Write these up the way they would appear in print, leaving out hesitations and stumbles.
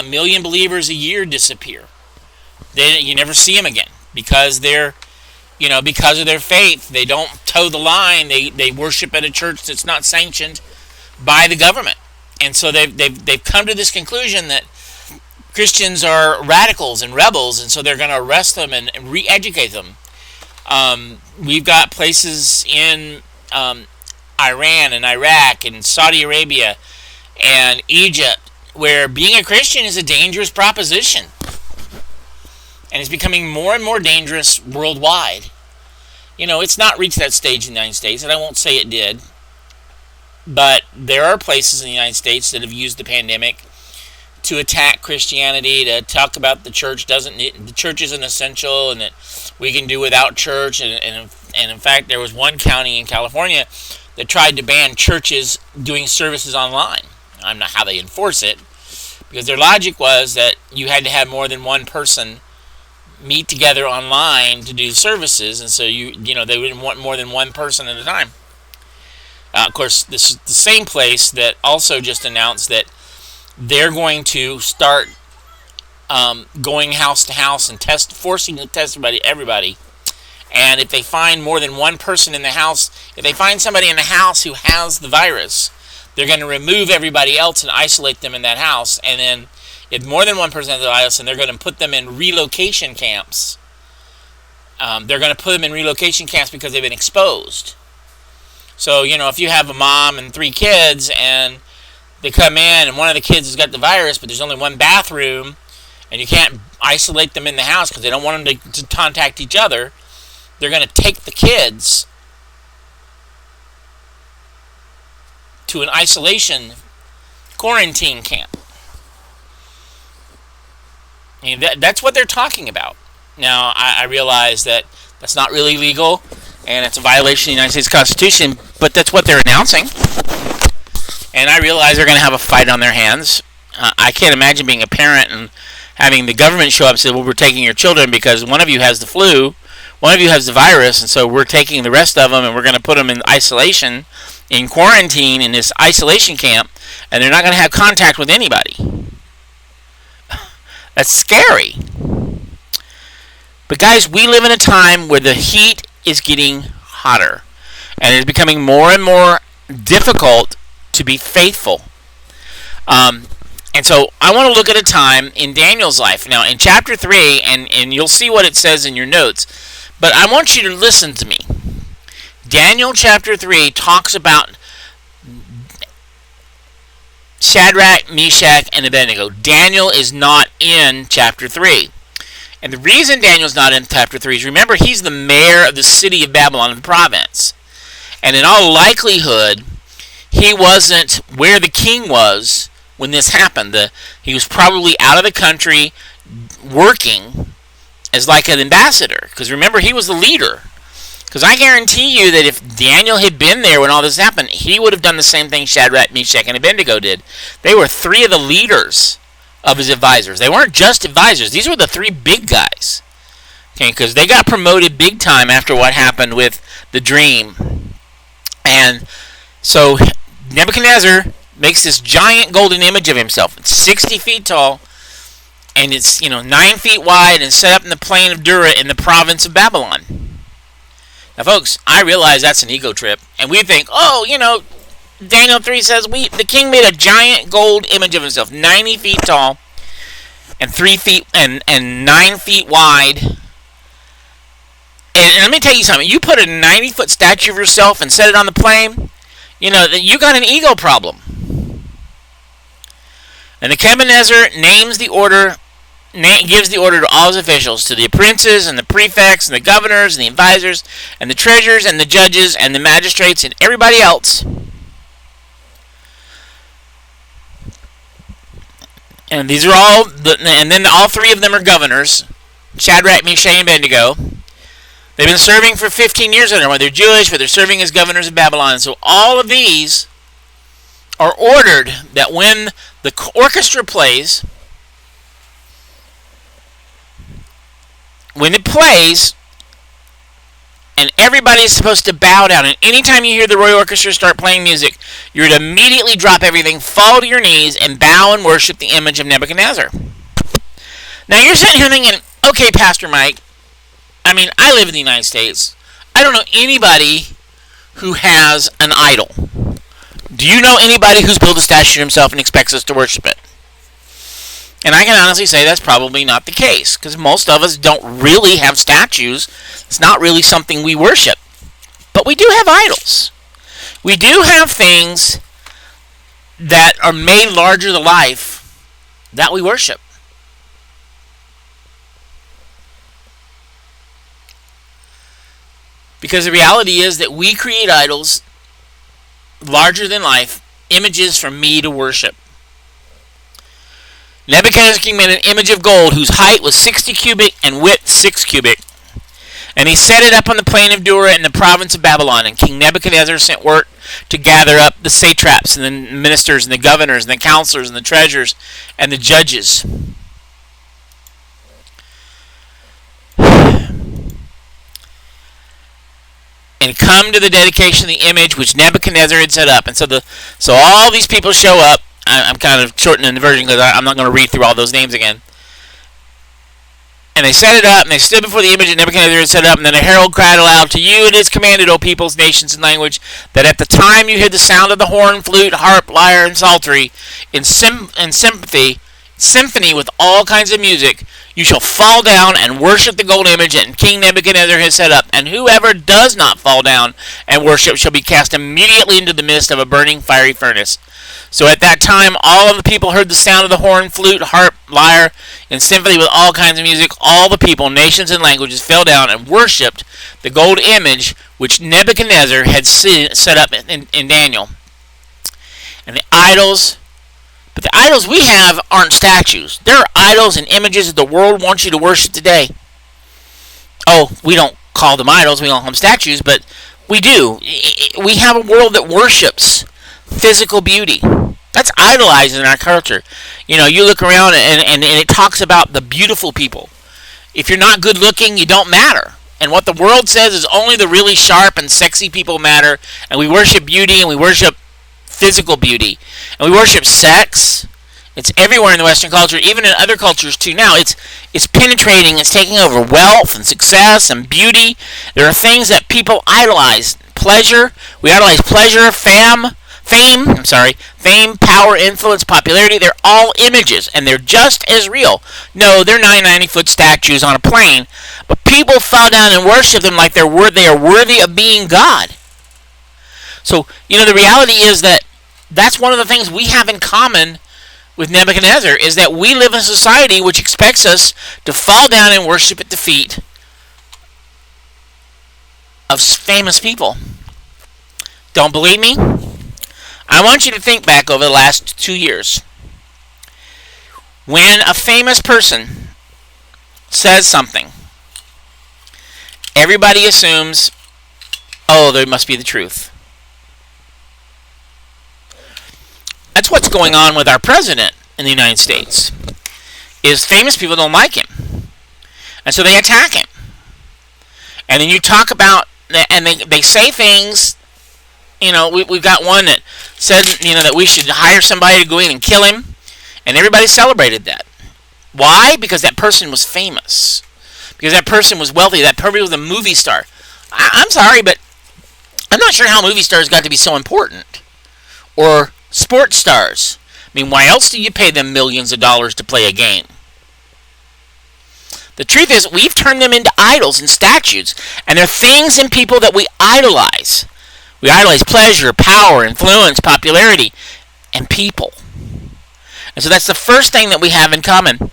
1 million believers a year disappear. You never see them again because because of their faith. They don't toe the line. They worship at a church that's not sanctioned by the government. And so they've come to this conclusion that Christians are radicals and rebels, and so they're going to arrest them and re-educate them. We've got places in Iran and Iraq and Saudi Arabia and Egypt where being a Christian is a dangerous proposition. And it's becoming more and more dangerous worldwide. It's not reached that stage in the United States, and I won't say it did. But there are places in the United States that have used the pandemic to attack Christianity, to talk about the church isn't essential, and that we can do without church. And in fact, there was one county in California that tried to ban churches doing services online. I don't know how they enforce it, because their logic was that you had to have more than one person meet together online to do services, and so they wouldn't want more than one person at a time. Of course, this is the same place that also just announced that they're going to start going house to house and forcing to test everybody. And if they find more than one person in the house, if they find somebody in the house who has the virus, they're going to remove everybody else and isolate them in that house. And then if more than one person has the virus, and they're going to put them in relocation camps. They're going to put them in relocation camps because they've been exposed. So, if you have a mom and 3 kids, and they come in, and one of the kids has got the virus, but there's only one bathroom, and you can't isolate them in the house because they don't want them to contact each other, they're going to take the kids to an isolation quarantine camp. And that's what they're talking about. Now, I realize that that's not really legal, and it's a violation of the United States Constitution, but that's what they're announcing. And I realize they're going to have a fight on their hands. I can't imagine being a parent and having the government show up and say, well, we're taking your children because one of you has the flu, one of you has the virus, and so we're taking the rest of them and we're going to put them in isolation, in quarantine, in this isolation camp, and they're not going to have contact with anybody. That's scary. But guys, we live in a time where the heat is getting hotter, and it's becoming more and more difficult to be faithful. And so I want to look at a time in Daniel's life. Now, in chapter 3, and you'll see what it says in your notes, but I want you to listen to me. Daniel chapter 3 talks about Shadrach, Meshach, and Abednego. Daniel is not in chapter 3. And the reason Daniel's not in chapter 3 is, remember, he's the mayor of the city of Babylon, the province. And in all likelihood, he wasn't where the king was when this happened. He was probably out of the country working as like an ambassador. Because remember, he was the leader. Because I guarantee you that if Daniel had been there when all this happened, he would have done the same thing Shadrach, Meshach, and Abednego did. They were 3 of the leaders of his advisors. They weren't just advisors. These were the 3 big guys. Okay, because they got promoted big time after what happened with the dream. And so Nebuchadnezzar makes this giant golden image of himself. It's 60 feet tall, and it's 9 feet wide, and set up in the plain of Dura in the province of Babylon. Now, folks, I realize that's an ego trip, and we think, Daniel 3 says the king made a giant gold image of himself, 90 feet tall, and 3 feet and 9 feet wide. And let me tell you something. You put a 90-foot statue of yourself and set it on the plain, you got an ego problem. And Nebuchadnezzar gives the order to all his officials, to the princes and the prefects and the governors and the advisors and the treasurers and the judges and the magistrates and everybody else. And these are all, and then all 3 of them are governors, Shadrach, Meshach, and Abednego. They've been serving for 15 years under, whether they're Jewish, but they're serving as governors of Babylon. And so all of these are ordered that when the orchestra plays, when it plays, And everybody is supposed to bow down. And anytime you hear the Royal Orchestra start playing music, you're to immediately drop everything, fall to your knees, and bow and worship the image of Nebuchadnezzar. Now you're sitting here thinking, okay, Pastor Mike, I mean, I live in the United States. I don't know anybody who has an idol. Do you know anybody who's built a statue himself and expects us to worship it? And I can honestly say that's probably not the case, because most of us don't really have statues. It's not really something we worship. But we do have idols. We do have things that are made larger than life that we worship. Because the reality is that we create idols larger than life, images for me to worship. Nebuchadnezzar king made an image of gold whose height was 60 cubit and width 6 cubit. And he set it up on the plain of Dura in the province of Babylon. And King Nebuchadnezzar sent word to gather up the satraps and the ministers and the governors and the counselors and the treasurers and the judges. And come to the dedication of the image which Nebuchadnezzar had set up. And so all these people show up. I'm kind of shortening the version because I'm not going to read through all those names again. And they set it up, and they stood before the image that Nebuchadnezzar had set up, and then a herald cried aloud, "To you it is commanded, O peoples, nations, and language, that at the time you hear the sound of the horn, flute, harp, lyre, and psaltery, in symphony with all kinds of music, you shall fall down and worship the gold image that King Nebuchadnezzar has set up. And whoever does not fall down and worship shall be cast immediately into the midst of a burning fiery furnace." So at that time, all of the people heard the sound of the horn, flute, harp, lyre, and symphony with all kinds of music. All the people, nations, and languages fell down and worshipped the gold image which Nebuchadnezzar had set up in Daniel. And the idols, but the idols we have aren't statues. They're idols and images that the world wants you to worship today. Oh, we don't call them idols, we don't call them statues, but we do. We have a world that worships physical beauty. That's idolized in our culture. You know, you look around and it talks about the beautiful people. If you're not good looking, you don't matter. And what the world says is only the really sharp and sexy people matter. And we worship beauty and we worship physical beauty. And we worship sex. It's everywhere in the Western culture, even in other cultures too. Now, it's penetrating, it's taking over wealth and success and beauty. There are things that people idolize. Pleasure. We idolize pleasure, fame, power, influence, popularity. They're all images, and they're just as real. No, they're 90-foot statues on a plane, but people fall down and worship them like they are worthy of being God. So, you know, the reality is that that's one of the things we have in common with Nebuchadnezzar, is that we live in a society which expects us to fall down and worship at the feet of famous people. Don't believe me? I want you to think back over the last 2 years. When a famous person says something, everybody assumes, oh, there must be the truth. That's what's going on with our president in the United States, is famous people don't like him. And so they attack him. And then you talk about, and they say things. You know, we've got one that said, you know, that we should hire somebody to go in and kill him, and everybody celebrated that. Why? Because that person was famous. Because that person was wealthy. That person was a movie star. I'm sorry, but I'm not sure how movie stars got to be so important. Or sports stars. I mean, why else do you pay them millions of dollars to play a game? The truth is, we've turned them into idols and statues, and they're things and people that we idolize. We idolize pleasure, power, influence, popularity, and people. And so that's the first thing that we have in common.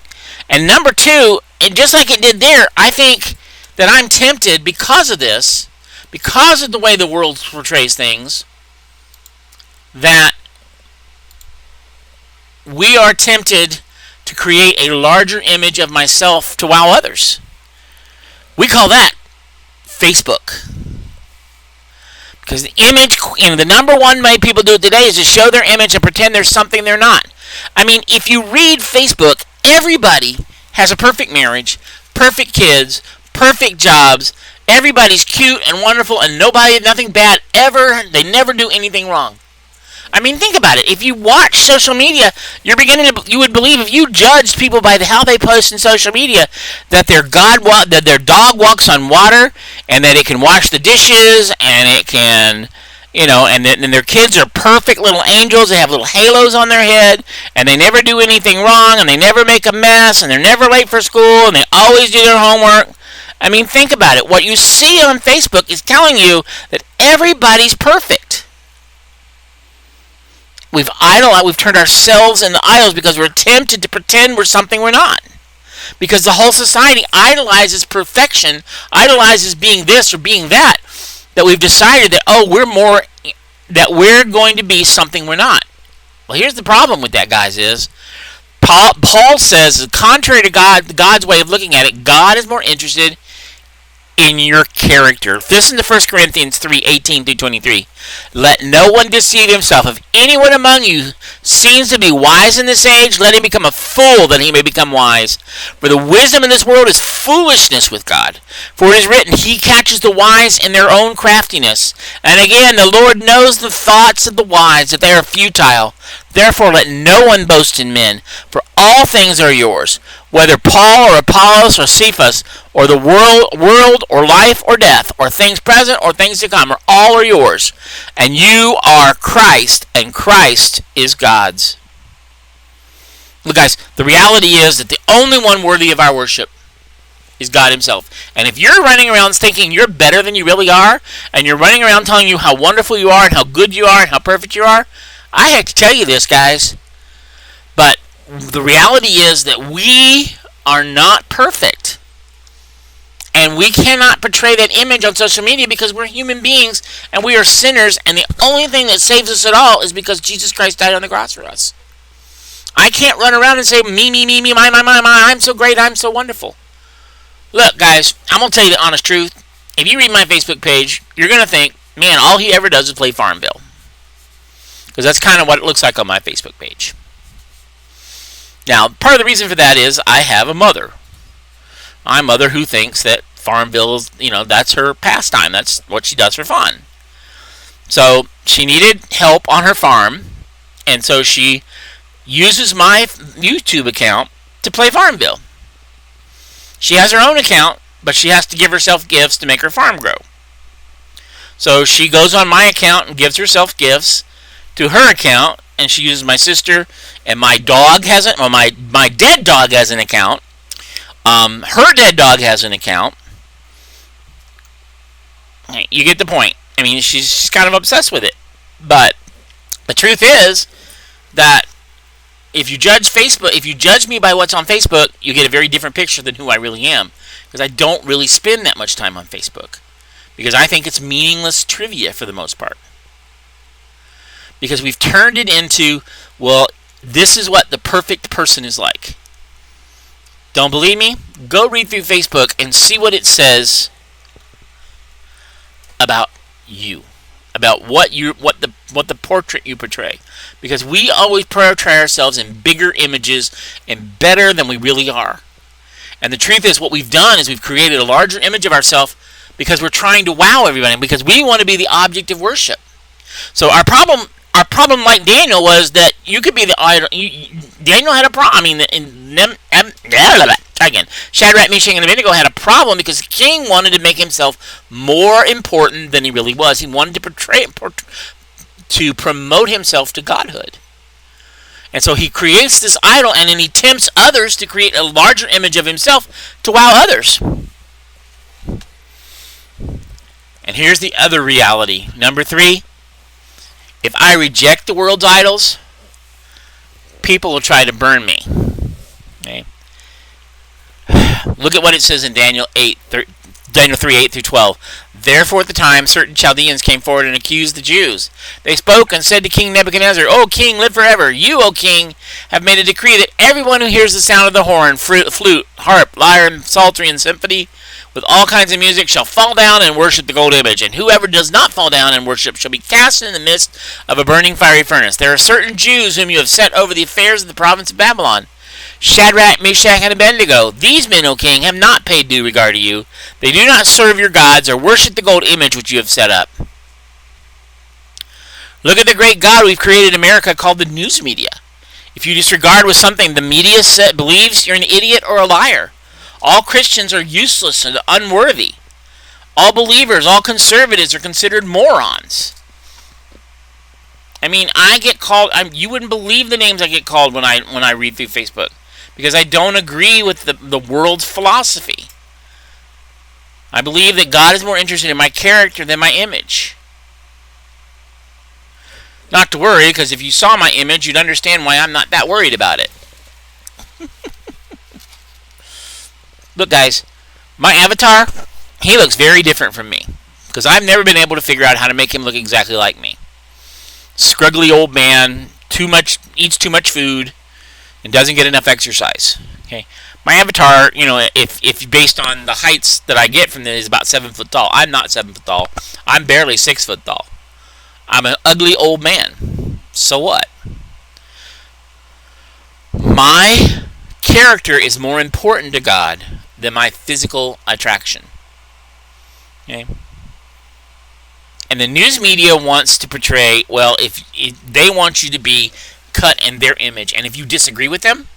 And number two, and just like it did there, I think that I'm tempted because of this, because of the way the world portrays things, that we are tempted to create a larger image of myself to wow others. We call that Facebook. Because the image, you know, the number one way people do it today is to show their image and pretend there's something they're not. I mean, if you read Facebook, everybody has a perfect marriage, perfect kids, perfect jobs, Everybody's cute and wonderful, and nothing bad ever. They never do anything wrong. I mean, think about it. If you watch social media, you would believe if you judged people by how they post in social media that that their dog walks on water, and that it can wash the dishes, and it can, and their kids are perfect little angels. They have little halos on their head, and they never do anything wrong, and they never make a mess, and they're never late for school, and they always do their homework. I mean, think about it. What you see on Facebook is telling you that everybody's perfect. We've turned ourselves into idols because we're tempted to pretend we're something we're not. Because the whole society idolizes perfection, idolizes being this or being that we've decided that we're going to be something we're not. Well, here's the problem with that, guys, is Paul says, contrary to God's way of looking at it, God is more interested in your character. Listen to 1 Corinthians 3:18-23. Let no one deceive himself. If anyone among you seems to be wise in this age, let him become a fool that he may become wise. For the wisdom in this world is foolishness with God. For it is written, he catches the wise in their own craftiness. And again, the Lord knows the thoughts of the wise, that they are futile. Therefore let no one boast in men, for all things are yours, whether Paul or Apollos or Cephas, or the world or life or death, or things present or things to come, all are yours. And you are Christ, and Christ is God's. Look, guys, the reality is that the only one worthy of our worship is God himself. And if you're running around thinking you're better than you really are, and you're running around telling you how wonderful you are, and how good you are, and how perfect you are, I hate to tell you this, guys, but the reality is that we are not perfect. And we cannot portray that image on social media because we're human beings and we are sinners, and the only thing that saves us at all is because Jesus Christ died on the cross for us. I can't run around and say, me, my, I'm so great, I'm so wonderful. Look, guys, I'm going to tell you the honest truth. If you read my Facebook page, you're going to think, man, all he ever does is play Farmville. Because that's kind of what it looks like on my Facebook page. Now, part of the reason for that is I have a mother. My mother who thinks that Farmville is, that's her pastime. That's what she does for fun. So she needed help on her farm, and so she uses my YouTube account to play Farmville. She has her own account, but she has to give herself gifts to make her farm grow. So she goes on my account and gives herself gifts to her account, and she uses my sister, and my dog has it. Well, my dead dog has an account. Her dead dog has an account. You get the point. I mean, she's kind of obsessed with it. But the truth is that if you judge me by what's on Facebook, you get a very different picture than who I really am. Because I don't really spend that much time on Facebook. Because I think it's meaningless trivia for the most part. Because we've turned it into, well, this is what the perfect person is like. Don't believe me? Go read through Facebook and see what it says about you, about what the portrait you portray. Because we always portray ourselves in bigger images and better than we really are. And the truth is, what we've done is we've created a larger image of ourselves because we're trying to wow everybody, because we want to be the object of worship. So our problem, like Daniel, was that you could be the idol. Daniel had a problem. Shadrach, Meshach, and Abednego had a problem because the king wanted to make himself more important than he really was. He wanted to promote himself to godhood. And so he creates this idol, and then he tempts others to create a larger image of himself to wow others. And here's the other reality. Number 3. If I reject the world's idols, people will try to burn me. Okay? Look at what it says in Daniel 3:8-12. Therefore at the time certain Chaldeans came forward and accused the Jews. They spoke and said to King Nebuchadnezzar, O king, live forever. You, O king, have made a decree that everyone who hears the sound of the horn, flute, harp, lyre, and psaltery, and symphony, with all kinds of music, shall fall down and worship the gold image. And whoever does not fall down and worship shall be cast in the midst of a burning fiery furnace. There are certain Jews whom you have set over the affairs of the province of Babylon. Shadrach, Meshach, and Abednego, these men, O king, have not paid due regard to you. They do not serve your gods or worship the gold image which you have set up. Look at the great God we've created in America called the news media. If you disregard what something the media believes, you're an idiot or a liar. All Christians are useless and unworthy. All believers, all conservatives are considered morons. I mean, I get called. You wouldn't believe the names I get called when I read through Facebook, because I don't agree with the world's philosophy. I believe that God is more interested in my character than my image. Not to worry, because if you saw my image, you'd understand why I'm not that worried about it. Look, guys, my avatar, he looks very different from me, because I've never been able to figure out how to make him look exactly like me. Scruggly old man, eats too much food, and doesn't get enough exercise. Okay, my avatar, if based on the heights that I get from this, is about 7 foot tall. I'm not 7 foot tall. I'm barely 6 foot tall. I'm an ugly old man. So what? My character is more important to God than my physical attraction. Okay? And the news media wants to portray, well, if they want you to be cut in their image. And if you disagree with them,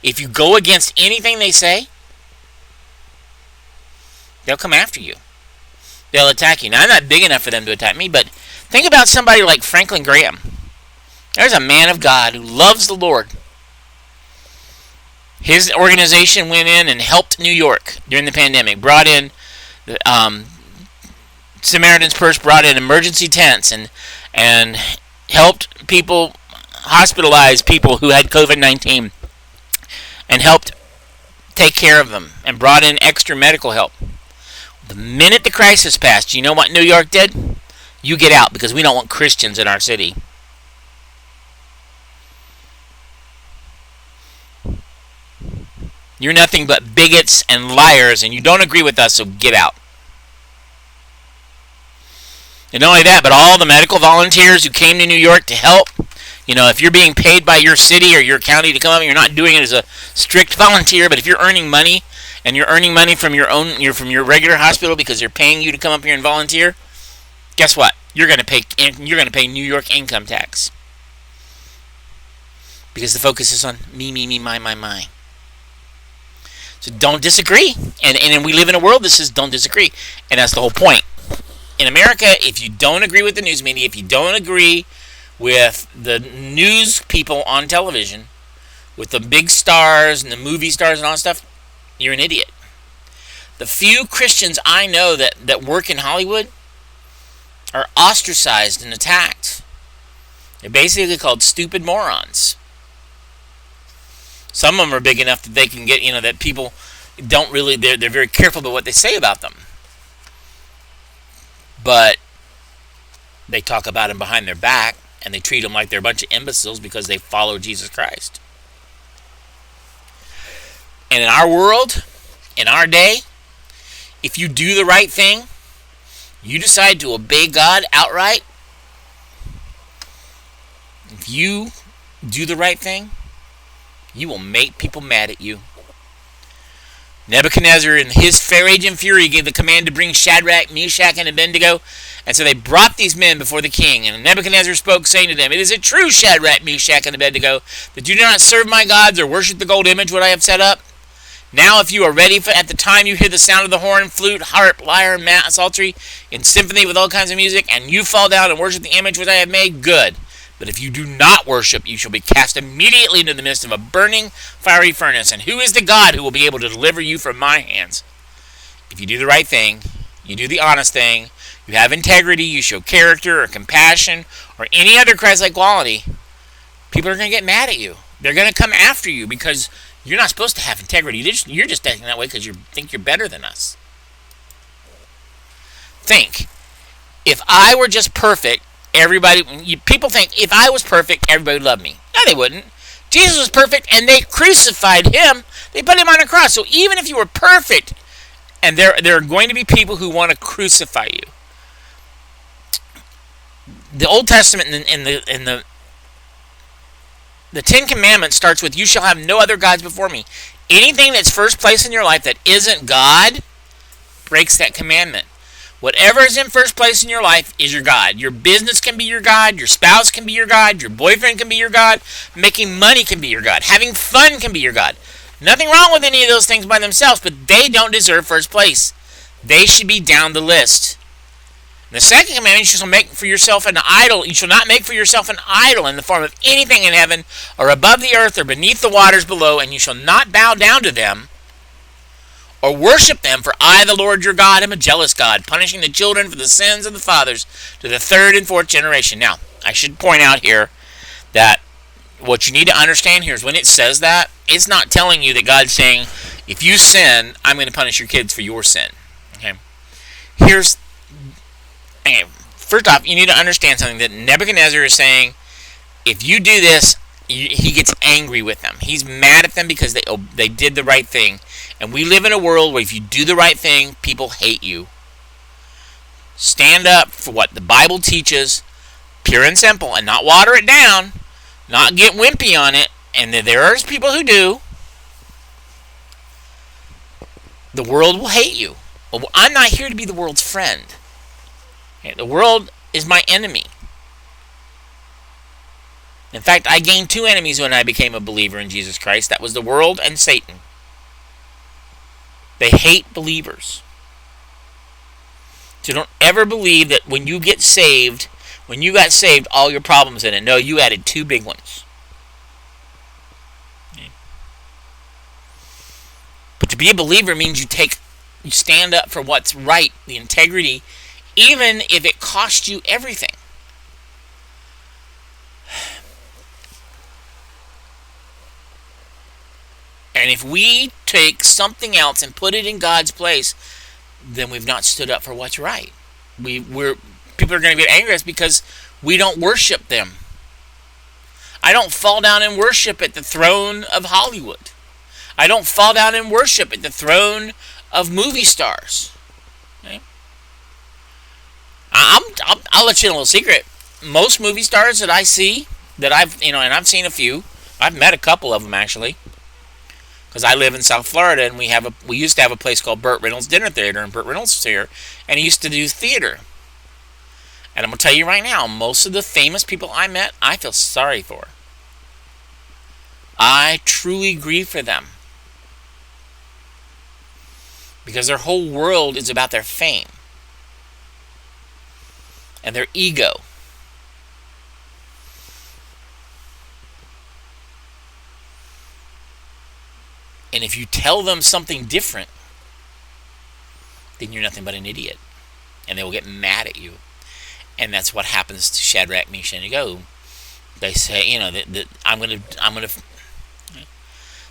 if you go against anything they say, they'll come after you. They'll attack you. Now, I'm not big enough for them to attack me, but think about somebody like Franklin Graham. There's a man of God who loves the Lord. His organization went in and helped New York during the pandemic. Brought in Samaritan's Purse, brought in emergency tents and helped people, hospitalized people who had COVID-19, and helped take care of them and brought in extra medical help. The minute the crisis passed, you know what New York did? You get out, because we don't want Christians in our city. You're nothing but bigots and liars, and you don't agree with us, so get out. And not only that, but all the medical volunteers who came to New York to help, if you're being paid by your city or your county to come up, you're not doing it as a strict volunteer, but if you're earning money, and you're earning money from your regular hospital because they're paying you to come up here and volunteer, guess what? You're going to pay New York income tax. Because the focus is on me, my. So don't disagree. And we live in a world that says don't disagree. And that's the whole point. In America, if you don't agree with the news media, if you don't agree with the news people on television, with the big stars and the movie stars and all that stuff, you're an idiot. The few Christians I know that work in Hollywood are ostracized and attacked. They're basically called stupid morons. Some of them are big enough that they can get, that people don't really, they're very careful about what they say about them. But they talk about them behind their back, and they treat them like they're a bunch of imbeciles because they follow Jesus Christ. And in our world, in our day, if you do the right thing, you decide to obey God outright, if you do the right thing, you will make people mad at you. Nebuchadnezzar, in his rage and fury, gave the command to bring Shadrach, Meshach, and Abednego. And so they brought these men before the king. And Nebuchadnezzar spoke, saying to them, "It is it true, Shadrach, Meshach, and Abednego, that you do not serve my gods or worship the gold image which I have set up? Now if you are ready at the time you hear the sound of the horn, flute, harp, lyre, psaltery, in symphony with all kinds of music, and you fall down and worship the image which I have made, good. But if you do not worship, you shall be cast immediately into the midst of a burning, fiery furnace. And who is the God who will be able to deliver you from my hands?" If you do the right thing, you do the honest thing, you have integrity, you show character or compassion or any other Christ-like quality, people are going to get mad at you. They're going to come after you because you're not supposed to have integrity. You're just acting that way because you think you're better than us. Think. If I were just perfect, people think if I was perfect, everybody would love me. No, they wouldn't. Jesus was perfect, and they crucified him. They put him on a cross. So even if you were perfect, and there are going to be people who want to crucify you. The Old Testament and the The Ten Commandments starts with, you shall have no other gods before me. Anything that's first place in your life that isn't God breaks that commandment. Whatever is in first place in your life is your God. Your business can be your God. Your spouse can be your God. Your boyfriend can be your God. Making money can be your God. Having fun can be your God. Nothing wrong with any of those things by themselves, but they don't deserve first place. They should be down the list. The second commandment, you shall make for yourself an idol. You shall not make for yourself an idol in the form of anything in heaven or above the earth or beneath the waters below, and you shall not bow down to them or worship them, for I, the Lord your God, am a jealous God, punishing the children for the sins of the fathers to the third and fourth generation. Now, I should point out here that what you need to understand here is when it says that, it's not telling you that God's saying, if you sin, I'm going to punish your kids for your sin. Okay? First off, you need to understand something, that Nebuchadnezzar is saying, if you do this, he gets angry with them. He's mad at them because they did the right thing. And we live in a world where if you do the right thing, people hate you. Stand up for what the Bible teaches, pure and simple, and not water it down, not get wimpy on it. And there are people who do. The world will hate you. Well, I'm not here to be the world's friend. Okay, the world is my enemy. In fact, I gained two enemies when I became a believer in Jesus Christ. That was the world and Satan. They hate believers. So don't ever believe that when you got saved, all your problems in it. No, you added two big ones. Okay. But to be a believer means you stand up for what's right, the integrity, even if it costs you everything. And if we take something else and put it in God's place, then we've not stood up for what's right. People are going to get angry at us because we don't worship them. I don't fall down and worship at the throne of Hollywood. I don't fall down and worship at the throne of movie stars. Okay? I'll let you in a little secret. Most movie stars that I see, and I've seen a few. I've met a couple of them actually. Because I live in South Florida, and we used to have a place called Burt Reynolds Dinner Theater, and Burt Reynolds was here, and he used to do theater. And I'm going to tell you right now, most of the famous people I met, I feel sorry for. I truly grieve for them. Because their whole world is about their fame. And their ego. And if you tell them something different, then you're nothing but an idiot. And they will get mad at you. And that's what happens to Shadrach, Meshach, and Abednego. They say, that I'm going to.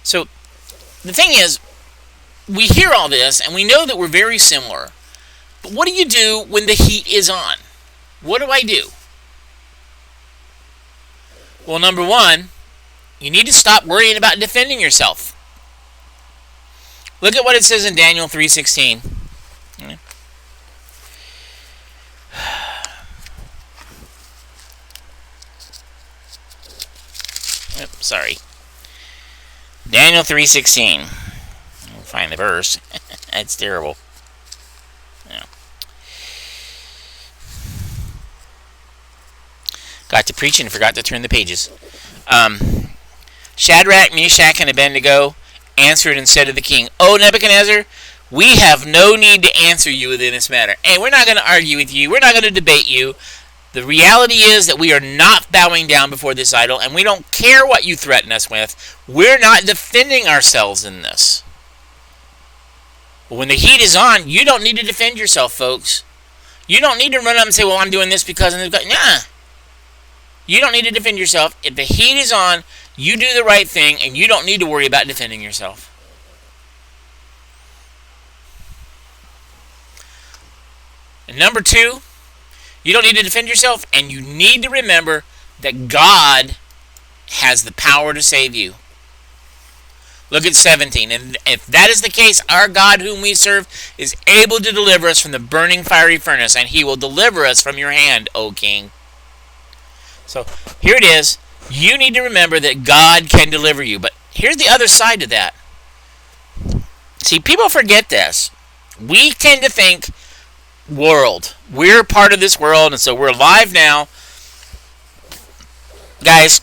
So, the thing is, we hear all this, and we know that we're very similar. But what do you do when the heat is on? What do I do? Well, number one, you need to stop worrying about defending yourself. Look at what it says in Daniel 3:16. Sorry. Daniel 3:16. I'll find the verse. It's terrible. Yeah. Got to preach and forgot to turn the pages. Shadrach, Meshach, and Abednego answered and said to the king, O Nebuchadnezzar, we have no need to answer you in this matter. Hey, we're not going to argue with you. We're not going to debate you. The reality is that we are not bowing down before this idol, and we don't care what you threaten us with. We're not defending ourselves in this. But when the heat is on, you don't need to defend yourself, folks. You don't need to run up and say, well, I'm doing this because... Nah. You don't need to defend yourself. If the heat is on, you do the right thing, and you don't need to worry about defending yourself. And number two, you don't need to defend yourself, and you need to remember that God has the power to save you. Look at 17. And if that is the case, our God whom we serve is able to deliver us from the burning fiery furnace, and he will deliver us from your hand, O king. So here it is. You need to remember that God can deliver you. But here's the other side to that. See, people forget this. We tend to think world. We're part of this world, and so we're alive now. Guys,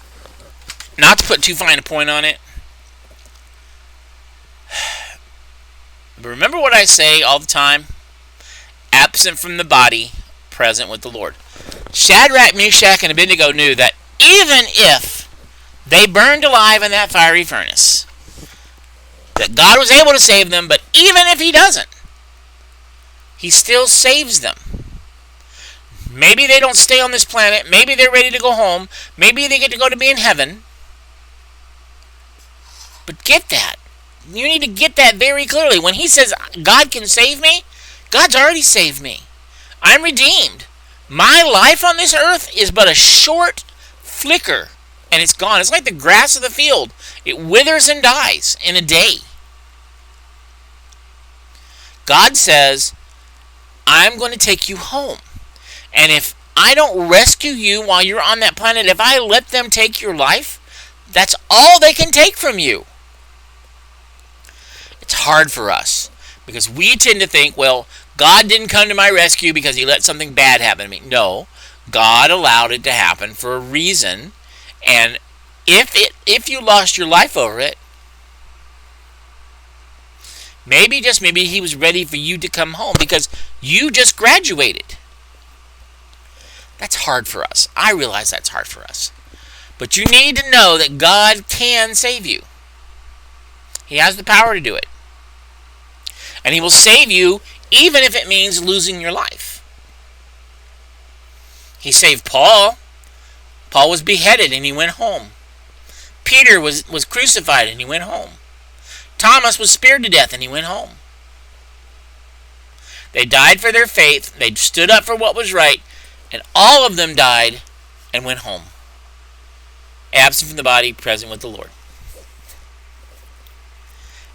not to put too fine a point on it, but remember what I say all the time? Absent from the body, present with the Lord. Shadrach, Meshach, and Abednego knew that even if they burned alive in that fiery furnace, that God was able to save them, but even if he doesn't, he still saves them. Maybe they don't stay on this planet. Maybe they're ready to go home. Maybe they get to go to be in heaven. But get that. You need to get that very clearly. When he says God can save me, God's already saved me. I'm redeemed. My life on this earth is but a short flicker, and it's gone. It's like the grass of the field. It withers and dies in a day. God says, I'm going to take you home. And if I don't rescue you while you're on that planet, if I let them take your life, that's all they can take from you. It's hard for us because we tend to think, well, God didn't come to my rescue because he let something bad happen to me. No, God allowed it to happen for a reason. And if you lost your life over it, maybe, just maybe, he was ready for you to come home because you just graduated. That's hard for us. I realize that's hard for us. But you need to know that God can save you. He has the power to do it. And he will save you even if it means losing your life. He saved Paul. Paul was beheaded and he went home. Peter was crucified and he went home. Thomas was speared to death and he went home. They died for their faith. They stood up for what was right. And all of them died and went home. Absent from the body, present with the Lord.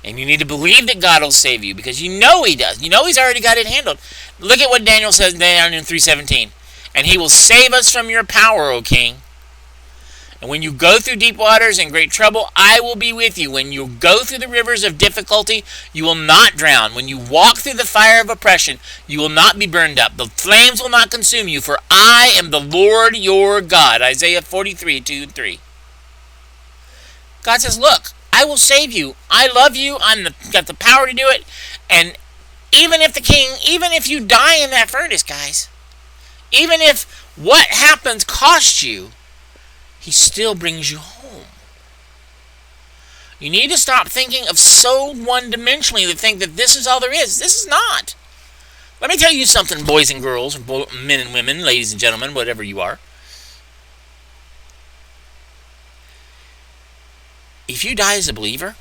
And you need to believe that God will save you because you know he does. You know he's already got it handled. Look at what Daniel says down in 3:17. And he will save us from your power, O king. And when you go through deep waters and great trouble, I will be with you. When you go through the rivers of difficulty, you will not drown. When you walk through the fire of oppression, you will not be burned up. The flames will not consume you, for I am the Lord your God. Isaiah 43:2-3. God says, look, I will save you. I love you. Got the power to do it. And even if you die in that furnace, guys, even if what happens costs you, he still brings you home. You need to stop thinking of so one-dimensionally to think that this is all there is. This is not. Let me tell you something, boys and girls, men and women, ladies and gentlemen, whatever you are. If you die as a believer,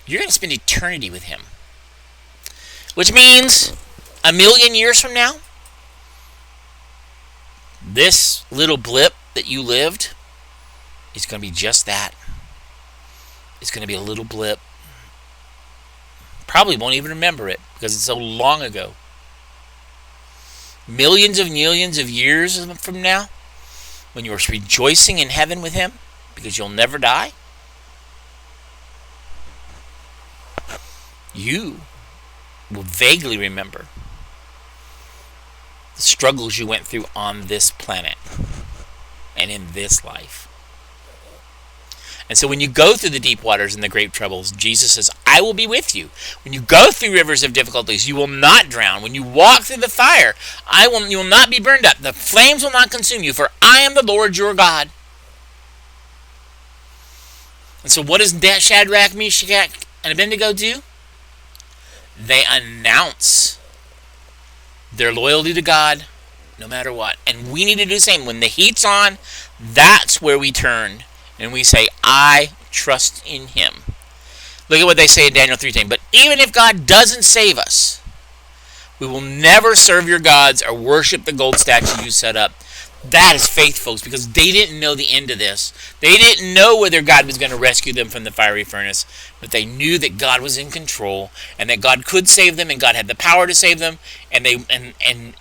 you're going to spend eternity with him. Which means 1,000,000 years from now, this little blip that you lived is going to be just that. It's going to be a little blip. Probably won't even remember it because it's so long ago. Millions of years from now, when you're rejoicing in heaven with him because you'll never die, you will vaguely remember the struggles you went through on this planet and in this life. And so when you go through the deep waters and the great troubles, Jesus says, I will be with you. When you go through rivers of difficulties, you will not drown. When you walk through the fire, you will not be burned up. The flames will not consume you, for I am the Lord your God. And so what does Shadrach, Meshach, and Abednego do? They announce their loyalty to God no matter what. And we need to do the same. When the heat's on, that's where we turn and we say, I trust in him. Look at what they say in Daniel 3:10. But even if God doesn't save us, we will never serve your gods or worship the gold statue you set up. That is faith, folks, because they didn't know the end of this. They didn't know whether God was going to rescue them from the fiery furnace, but they knew that God was in control and that God could save them and God had the power to save them, and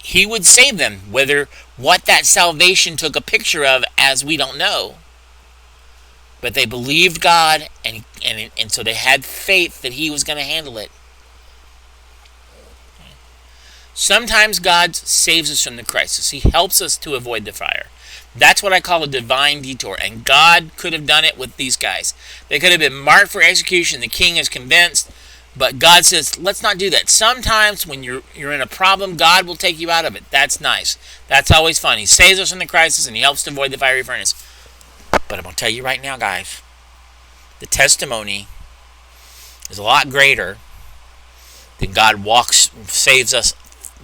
He would save them. Whether what that salvation took a picture of, as we don't know, but they believed God, and so they had faith that He was going to handle it. Sometimes God saves us from the crisis. He helps us to avoid the fire. That's what I call a divine detour. And God could have done it with these guys. They could have been marked for execution. The king is convinced. But God says, let's not do that. Sometimes when you're in a problem, God will take you out of it. That's nice. That's always fun. He saves us from the crisis and He helps to avoid the fiery furnace. But I'm going to tell you right now, guys, the testimony is a lot greater than God saves us,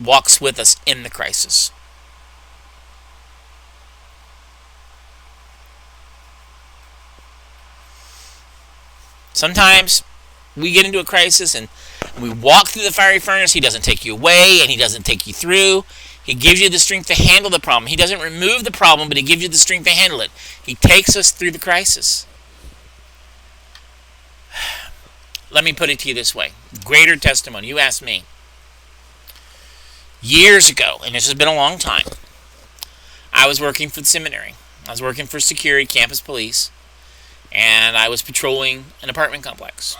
walks with us in the crisis. Sometimes we get into a crisis and we walk through the fiery furnace. He doesn't take you away and He doesn't take you through. He gives you the strength to handle the problem. He doesn't remove the problem, but He gives you the strength to handle it. He takes us through the crisis. Let me put it to you this way. Greater testimony. You asked me. Years ago, and this has been a long time, I was working for the seminary. I was working for security, campus police, and I was patrolling an apartment complex.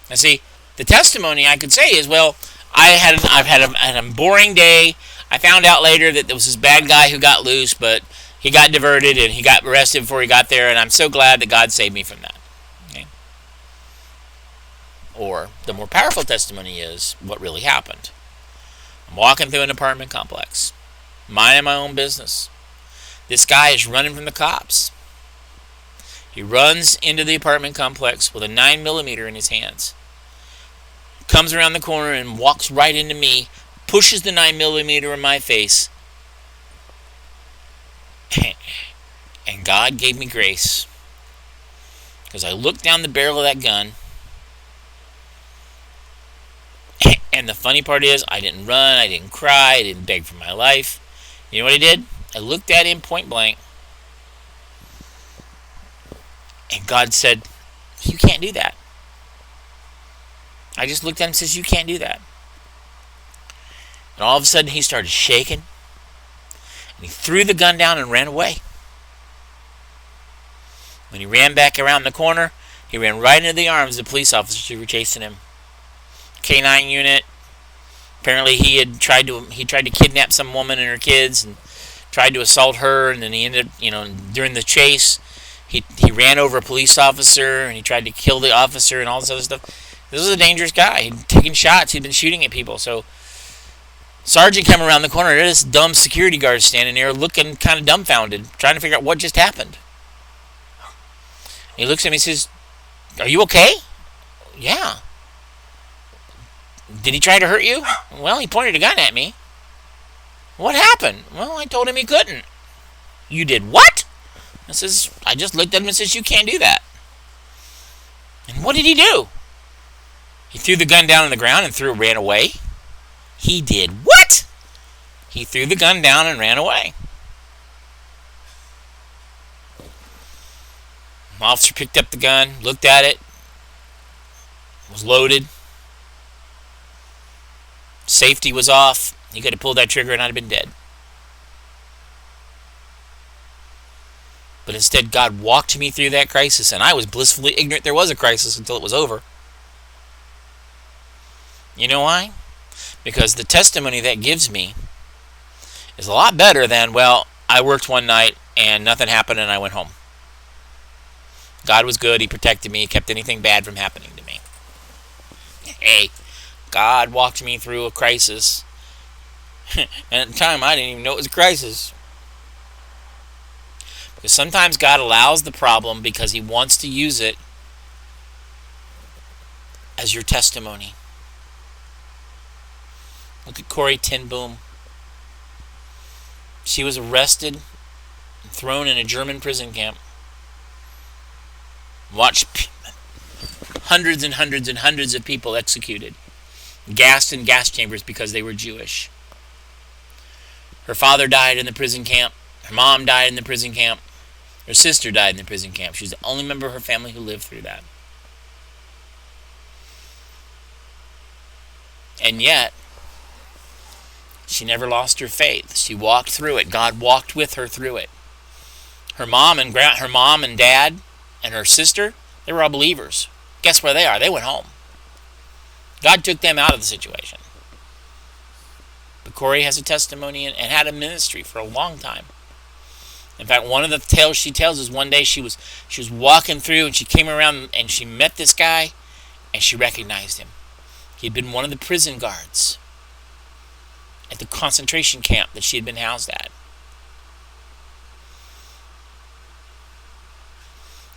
Now see, the testimony I could say is, well, I've had a boring day. I found out later that there was this bad guy who got loose, but he got diverted and he got arrested before he got there, and I'm so glad that God saved me from that. Okay? Or the more powerful testimony is what really happened. I'm walking through an apartment complex, minding my own business. This guy is running from the cops. He runs into the apartment complex with a 9mm in his hands. Comes around the corner and walks right into me, pushes the 9mm in my face. And God gave me grace. Because I looked down the barrel of that gun. And the funny part is, I didn't run, I didn't cry, I didn't beg for my life. You know what I did? I looked at him point blank. And God said, you can't do that. I just looked at him and says, you can't do that. And all of a sudden he started shaking. And he threw the gun down and ran away. When he ran back around the corner, he ran right into the arms of the police officers who were chasing him. K-9 unit. Apparently he tried to kidnap some woman and her kids and tried to assault her, and then he ended up, during the chase, he ran over a police officer and he tried to kill the officer and all this other stuff. This was a dangerous guy. He'd taken shots, he'd been shooting at people. So Sergeant came around the corner, there's this dumb security guard standing there looking kind of dumbfounded, trying to figure out what just happened. He looks at me and says, are you okay? Yeah. Did he try to hurt you? Well, he pointed a gun at me. What happened? Well, I told him he couldn't. You did what? I just looked at him and says, you can't do that. And what did he do? He threw the gun down on the ground and ran away. He did what? He threw the gun down and ran away. The officer picked up the gun, looked at it, was loaded. Safety was off. He could have pulled that trigger and I'd have been dead. But instead, God walked me through that crisis, and I was blissfully ignorant there was a crisis until it was over. You know why? Because the testimony that gives me is a lot better than, well, I worked one night and nothing happened and I went home. God was good. He protected me. He kept anything bad from happening to me. Hey, God walked me through a crisis. And at the time, I didn't even know it was a crisis. Because sometimes God allows the problem because He wants to use it as your testimony. Look at Corrie ten Boom. She was arrested and thrown in a German prison camp. Watched hundreds and hundreds and hundreds of people executed, gassed in gas chambers because they were Jewish. Her father died in the prison camp. Her mom died in the prison camp. Her sister died in the prison camp. She was the only member of her family who lived through that. And yet, she never lost her faith. She walked through it. God walked with her through it. Her mom and dad and her sister, they were all believers. Guess where they are? They went home. God took them out of the situation. But Corrie has a testimony and had a ministry for a long time. In fact, one of the tales she tells is one day she was walking through and she came around and she met this guy and she recognized him. He had been one of the prison guards at the concentration camp that she had been housed at.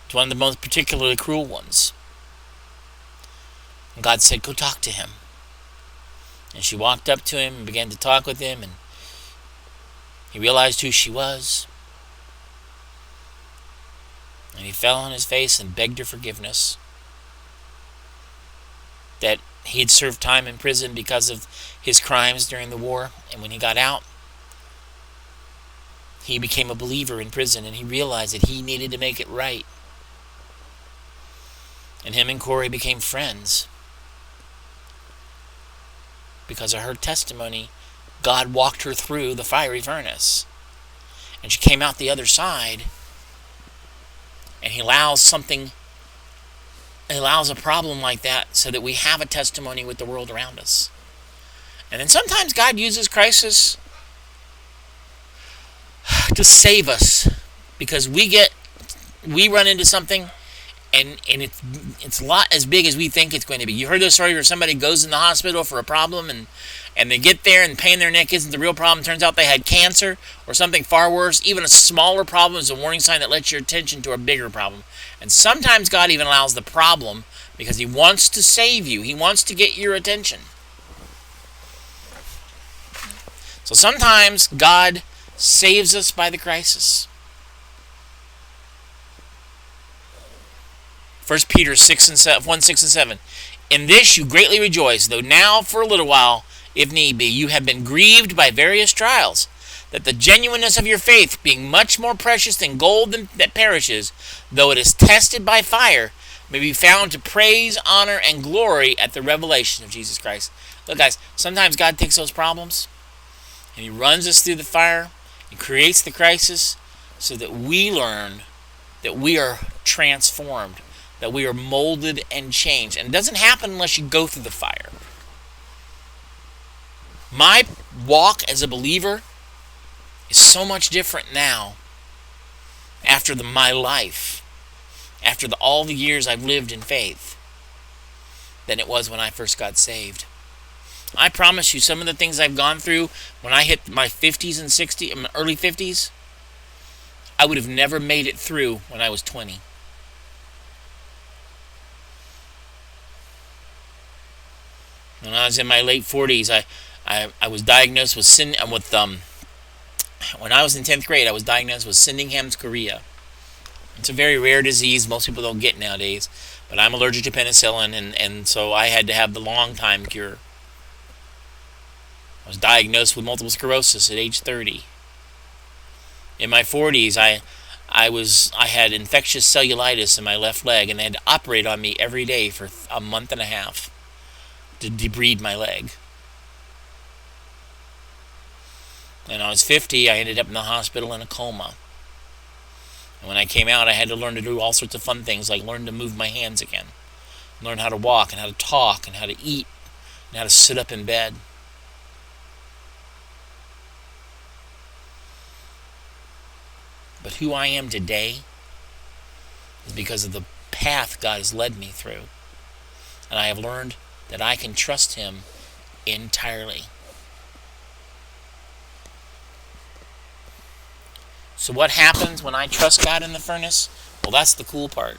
It's one of the most particularly cruel ones. And God said, go talk to him. And she walked up to him and began to talk with him, and he realized who she was. And he fell on his face and begged her forgiveness. That he had served time in prison because of his crimes during the war, and when he got out, he became a believer in prison, and he realized that he needed to make it right. And him and Corrie became friends. Because of her testimony, God walked her through the fiery furnace. And she came out the other side, and he allows a problem like that so that we have a testimony with the world around us. And then sometimes God uses crisis to save us, because we run into something and it's a lot as big as we think it's going to be. You heard the story where somebody goes in the hospital for a problem and they get there and the pain in their neck isn't the real problem. Turns out they had cancer or something far worse. Even a smaller problem is a warning sign that lets your attention to a bigger problem. And sometimes God even allows the problem because he wants to save you. He wants to get your attention. So sometimes God saves us by the crisis. 1 Peter 1, 6 and 7. In this you greatly rejoice, though now for a little while, if need be, you have been grieved by various trials, that the genuineness of your faith, being much more precious than gold that perishes, though it is tested by fire, may be found to praise, honor, and glory at the revelation of Jesus Christ. Look, guys, sometimes God takes those problems and he runs us through the fire and creates the crisis so that we learn that we are transformed, that we are molded and changed. And it doesn't happen unless you go through the fire. My walk as a believer is so much different now after my life, after all the years I've lived in faith, than it was when I first got saved. I promise you, some of the things I've gone through when I hit my 50s and 60s, early 50s, I would have never made it through when I was 20. When I was in my late 40s, I was diagnosed with when I was in 10th grade, I was diagnosed with Sydenham's chorea. It's a very rare disease. Most people don't get nowadays. But I'm allergic to penicillin, and so I had to have the long-time cure. I was diagnosed with multiple sclerosis at age 30. In my 40s, I had infectious cellulitis in my left leg, and they had to operate on me every day for a month and a half to debride my leg. And when I was 50, I ended up in the hospital in a coma. And when I came out, I had to learn to do all sorts of fun things, like learn to move my hands again, learn how to walk and how to talk and how to eat and how to sit up in bed. But who I am today is because of the path God has led me through. And I have learned that I can trust him entirely. So what happens when I trust God in the furnace? Well, that's the cool part.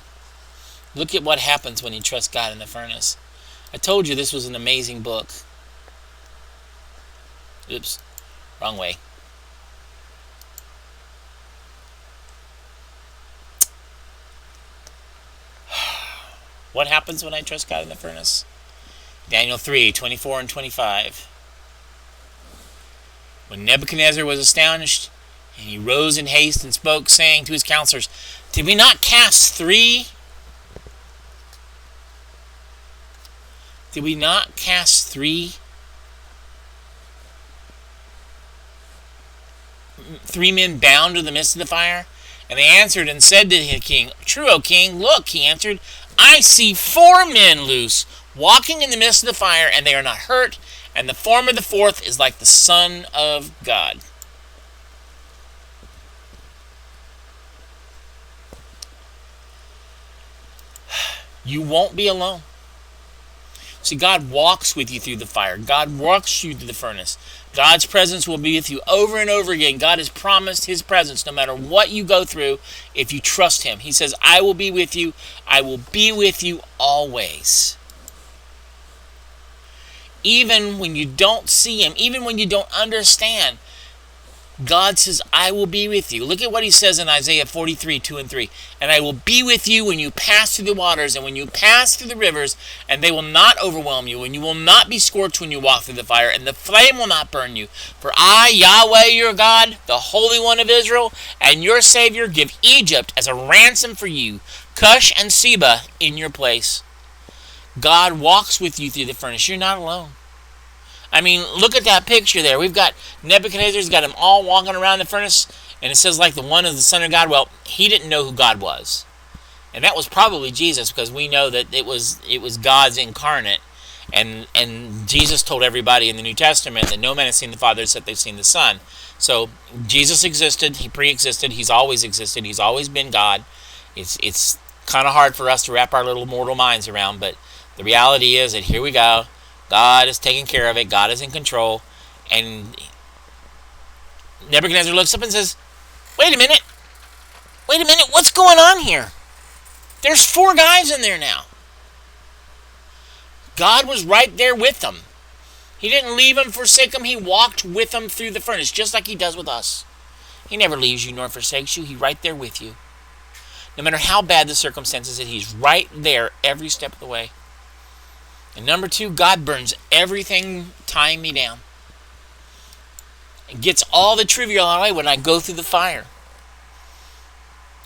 Look at what happens when you trust God in the furnace. I told you this was an amazing book. Oops, wrong way. What happens when I trust God in the furnace? Daniel 3, 24 and 25. When Nebuchadnezzar was astonished, and he rose in haste and spoke, saying to his counselors, Did we not cast three men bound to the midst of the fire? And they answered and said to the king, True, O king. Look, he answered, I see 4 men loose, walking in the midst of the fire, and they are not hurt, and the form of the fourth is like the Son of God. You won't be alone. See, God walks with you through the fire. God walks you through the furnace. God's presence will be with you over and over again. God has promised his presence no matter what you go through if you trust him. He says, I will be with you. I will be with you always. Even when you don't see him, even when you don't understand, God says, I will be with you. Look at what he says in Isaiah 43, 2 and 3. And I will be with you when you pass through the waters and when you pass through the rivers, and they will not overwhelm you, and you will not be scorched when you walk through the fire, and the flame will not burn you. For I, Yahweh your God, the Holy One of Israel, and your Savior, give Egypt as a ransom for you, Cush and Seba in your place. God walks with you through the furnace. You're not alone. I mean, look at that picture there. We've got Nebuchadnezzar's got them all walking around the furnace, and it says like the one is the Son of God. Well, he didn't know who God was, and that was probably Jesus, because we know that it was God's incarnate, and Jesus told everybody in the New Testament that no man has seen the Father except they've seen the Son. So Jesus existed. He pre-existed. He's always existed. He's always been God. It's kind of hard for us to wrap our little mortal minds around, but the reality is that here we go. God is taking care of it. God is in control. And Nebuchadnezzar looks up and says, Wait a minute, what's going on here? There's 4 guys in there now. God was right there with them. He didn't leave them, forsake them. He walked with them through the furnace, just like he does with us. He never leaves you nor forsakes you. He's right there with you. No matter how bad the circumstances, he's right there every step of the way. And number 2, God burns everything tying me down. It gets all the trivial out of the way when I go through the fire.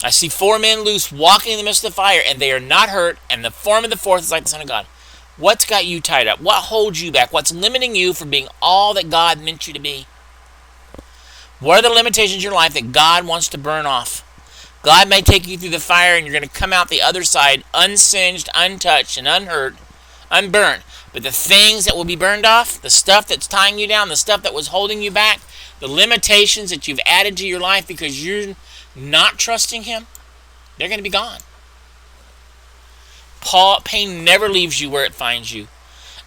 I see 4 men loose walking in the midst of the fire, and they are not hurt, and the form of the fourth is like the Son of God. What's got you tied up? What holds you back? What's limiting you from being all that God meant you to be? What are the limitations in your life that God wants to burn off? God may take you through the fire, and you're going to come out the other side unsinged, untouched, and unhurt, unburned. But the things that will be burned off, the stuff that's tying you down, the stuff that was holding you back, the limitations that you've added to your life because you're not trusting him, they're going to be gone. Pain never leaves you where it finds you.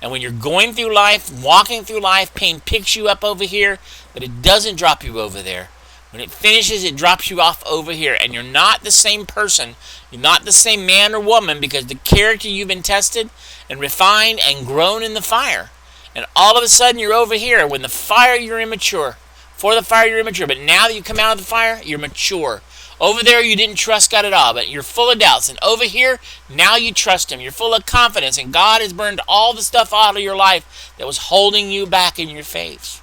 And when you're going through life, walking through life, pain picks you up over here, but it doesn't drop you over there. When it finishes, it drops you off over here, and you're not the same person. You're not the same man or woman, because the character you've been tested and refined and grown in the fire. And all of a sudden, you're over here. When the fire, you're immature. For the fire, you're immature. But now that you come out of the fire, you're mature. Over there, you didn't trust God at all, but you're full of doubts. And over here, now you trust him. You're full of confidence, and God has burned all the stuff out of your life that was holding you back in your faith.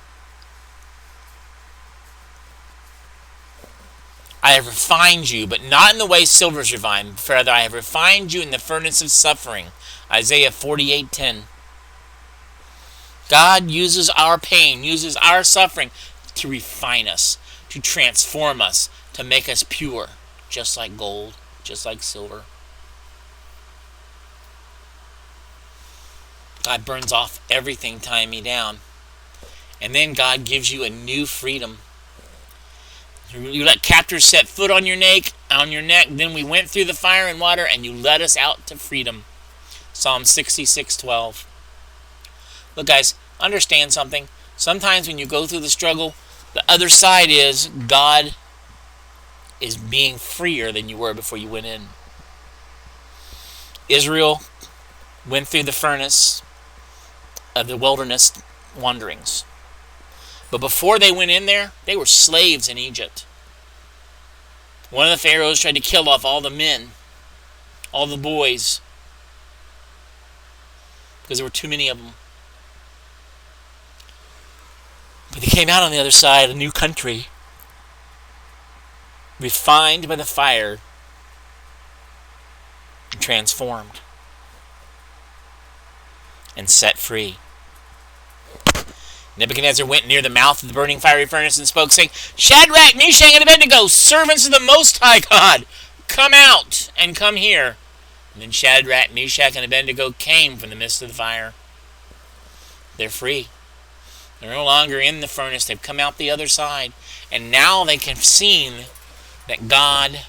I have refined you, but not in the way silver is refined. Rather, I have refined you in the furnace of suffering. Isaiah 48:10. God uses our pain, uses our suffering to refine us, to transform us, to make us pure, just like gold, just like silver. God burns off everything tying me down. And then God gives you a new freedom. You let captors set foot on your neck. Then we went through the fire and water, and you led us out to freedom. Psalm 66:12. Look, guys, understand something. Sometimes when you go through the struggle, the other side is God is being freer than you were before you went in. Israel went through the furnace of the wilderness wanderings. But before they went in there, they were slaves in Egypt. One of the pharaohs tried to kill off all the men, all the boys, because there were too many of them. But they came out on the other side, a new country, refined by the fire, and transformed, and set free. Nebuchadnezzar went near the mouth of the burning fiery furnace and spoke, saying, Shadrach, Meshach, and Abednego, servants of the Most High God, come out and come here. And then Shadrach, Meshach, and Abednego came from the midst of the fire. They're free. They're no longer in the furnace. They've come out the other side. And now they can see that God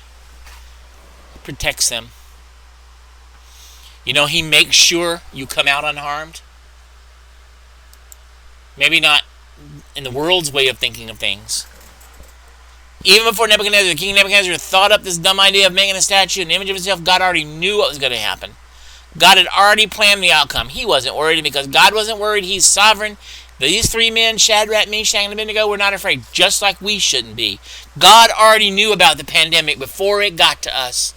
protects them. You know, He makes sure you come out unharmed. Maybe not in the world's way of thinking of things. Even before Nebuchadnezzar, King Nebuchadnezzar thought up this dumb idea of making a statue in the image of himself, God already knew what was going to happen. God had already planned the outcome. He wasn't worried, because God wasn't worried. He's sovereign. These three men, Shadrach, Meshach, and Abednego, were not afraid, just like we shouldn't be. God already knew about the pandemic before it got to us.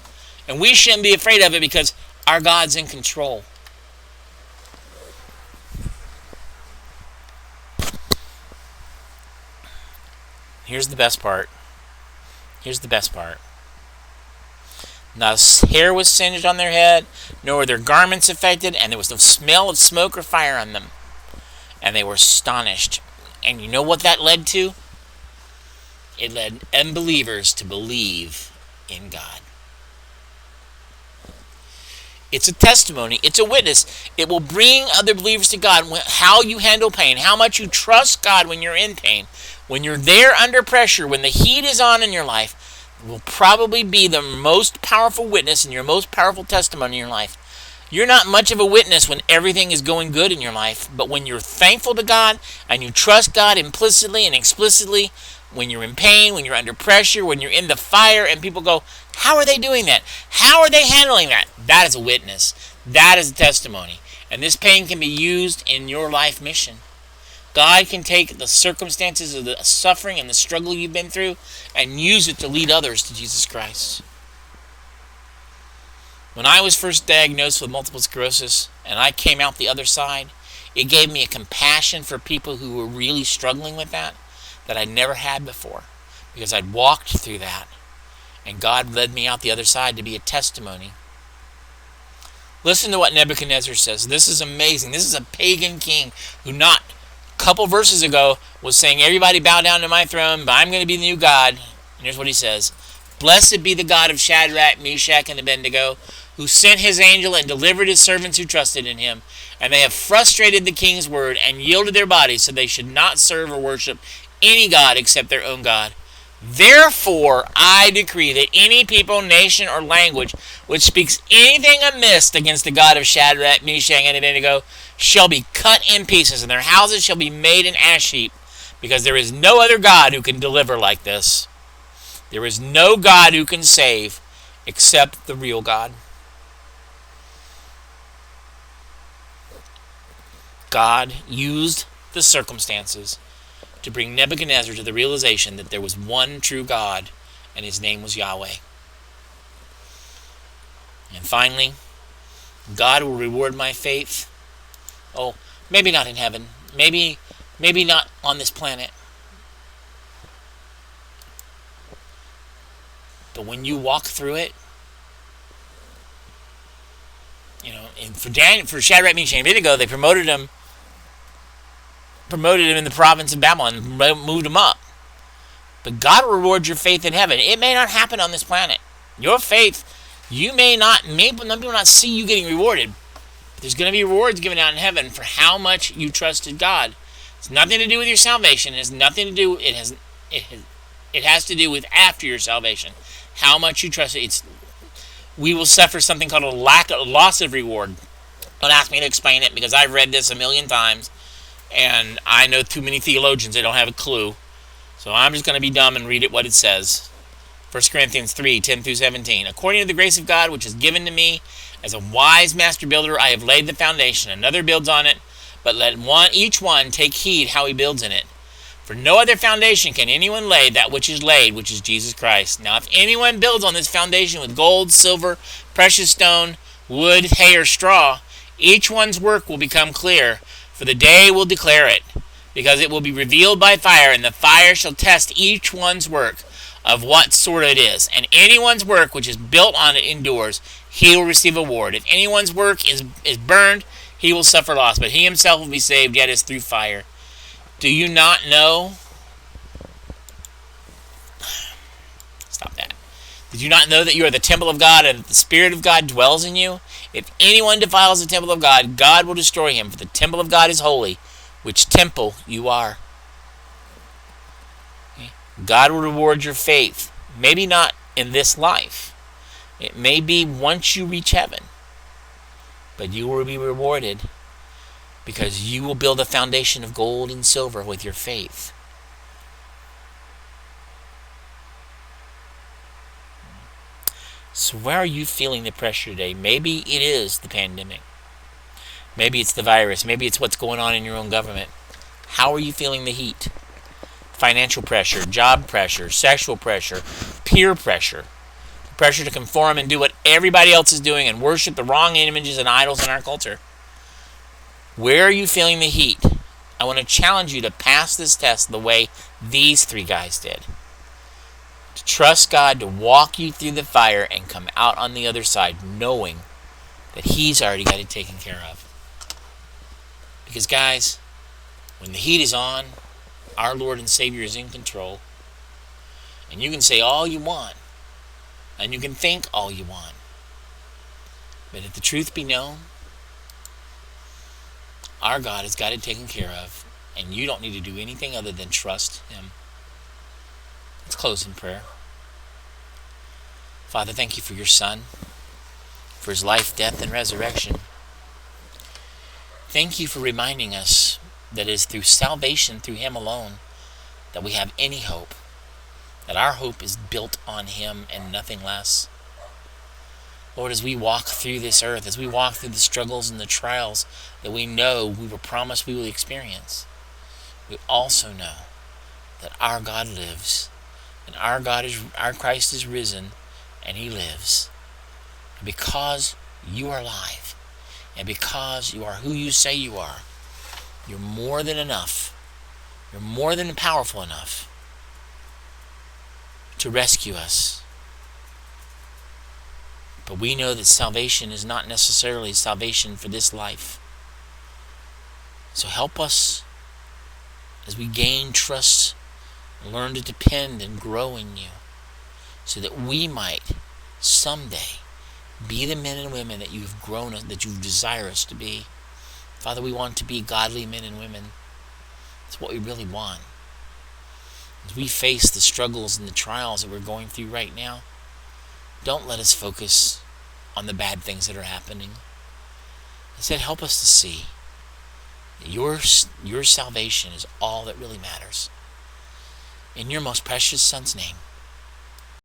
And we shouldn't be afraid of it because our God's in control. Here's the best part. Not a hair was singed on their head, nor were their garments affected, and there was no smell of smoke or fire on them. And they were astonished. And you know what that led to? It led unbelievers to believe in God. It's a testimony. It's a witness. It will bring other believers to God. How you handle pain, how much you trust God when you're in pain, when you're there under pressure, when the heat is on in your life, will probably be the most powerful witness and your most powerful testimony in your life. You're not much of a witness when everything is going good in your life, but when you're thankful to God and you trust God implicitly and explicitly, when you're in pain, when you're under pressure, when you're in the fire, and people go, how are they doing that? How are they handling that? That is a witness. That is a testimony. And this pain can be used in your life mission. God can take the circumstances of the suffering and the struggle you've been through and use it to lead others to Jesus Christ. When I was first diagnosed with multiple sclerosis and I came out the other side, it gave me a compassion for people who were really struggling with that I never had before, because I'd walked through that and God led me out the other side to be a testimony. Listen to what Nebuchadnezzar says. This is amazing. This is a pagan king who not a couple verses ago was saying, everybody bow down to my throne, but I'm going to be the new God. And here's what he says. Blessed be the God of Shadrach, Meshach, and Abednego, who sent his angel and delivered his servants who trusted in him. And they have frustrated the king's word and yielded their bodies so they should not serve or worship any god except their own God. Therefore, I decree that any people, nation, or language which speaks anything amiss against the God of Shadrach, Meshach, and Abednego shall be cut in pieces, and their houses shall be made an ash heap, because there is no other God who can deliver like this. There is no God who can save except the real God. God used the circumstances to bring Nebuchadnezzar to the realization that there was one true God, and his name was Yahweh. And finally, God will reward my faith. Oh, maybe not in heaven. Maybe not on this planet. But when you walk through it, you know, and for Shadrach, Meshach, and Abednego, they promoted him in the province of Babylon, moved him up. But God will reward your faith in heaven. It may not happen on this planet. Your faith, people may not see you getting rewarded. But there's going to be rewards given out in heaven for how much you trusted God. It's nothing to do with your salvation. It has nothing to do. It has to do with after your salvation. How much you trust it. We will suffer something called a loss of reward. Don't ask me to explain it, because I've read this a million times. And I know too many theologians, they don't have a clue. So I'm just going to be dumb and read it what it says. 1 Corinthians 3, 10 through 17. According to the grace of God, which is given to me, as a wise master builder, I have laid the foundation. Another builds on it, but let each one take heed how he builds in it. For no other foundation can anyone lay that which is laid, which is Jesus Christ. Now if anyone builds on this foundation with gold, silver, precious stone, wood, hay, or straw, each one's work will become clear, for the day will declare it, because it will be revealed by fire, and the fire shall test each one's work of what sort it is. And anyone's work which is built on it endures, he will receive a reward. If anyone's work is burned, he will suffer loss, but he himself will be saved, yet as through fire. Do you not know? Stop that. Did you not know that you are the temple of God, and that the Spirit of God dwells in you? If anyone defiles the temple of God, God will destroy him, for the temple of God is holy, which temple you are. Okay? God will reward your faith. Maybe not in this life. It may be once you reach heaven. But you will be rewarded because you will build a foundation of gold and silver with your faith. So where are you feeling the pressure today? Maybe it is the pandemic. Maybe it's the virus. Maybe it's what's going on in your own government. How are you feeling the heat? Financial pressure, job pressure, sexual pressure, peer pressure. Pressure to conform and do what everybody else is doing and worship the wrong images and idols in our culture. Where are you feeling the heat? I want to challenge you to pass this test the way these three guys did. To trust God to walk you through the fire and come out on the other side knowing that He's already got it taken care of. Because guys, when the heat is on, our Lord and Savior is in control. And you can say all you want. And you can think all you want. But if the truth be known, our God has got it taken care of. And you don't need to do anything other than trust Him. Let's close in prayer. Father, thank you for your Son, for His life, death, and resurrection. Thank you for reminding us that it is through salvation, through Him alone, that we have any hope. That our hope is built on Him and nothing less. Lord, as we walk through this earth, as we walk through the struggles and the trials that we know we were promised we will experience, we also know that our God lives, and our Christ is risen, and He lives. And because you are alive, and because you are who you say you are, you're more than enough. You're more than powerful enough to rescue us. But we know that salvation is not necessarily salvation for this life. So help us as we gain trust and learn to depend and grow in you, so that we might someday be the men and women that you've grown us, that you desire us to be. Father, we want to be godly men and women. That's what we really want. As we face the struggles and the trials that we're going through right now, don't let us focus on the bad things that are happening. Instead, help us to see that your salvation is all that really matters. In your most precious Son's name,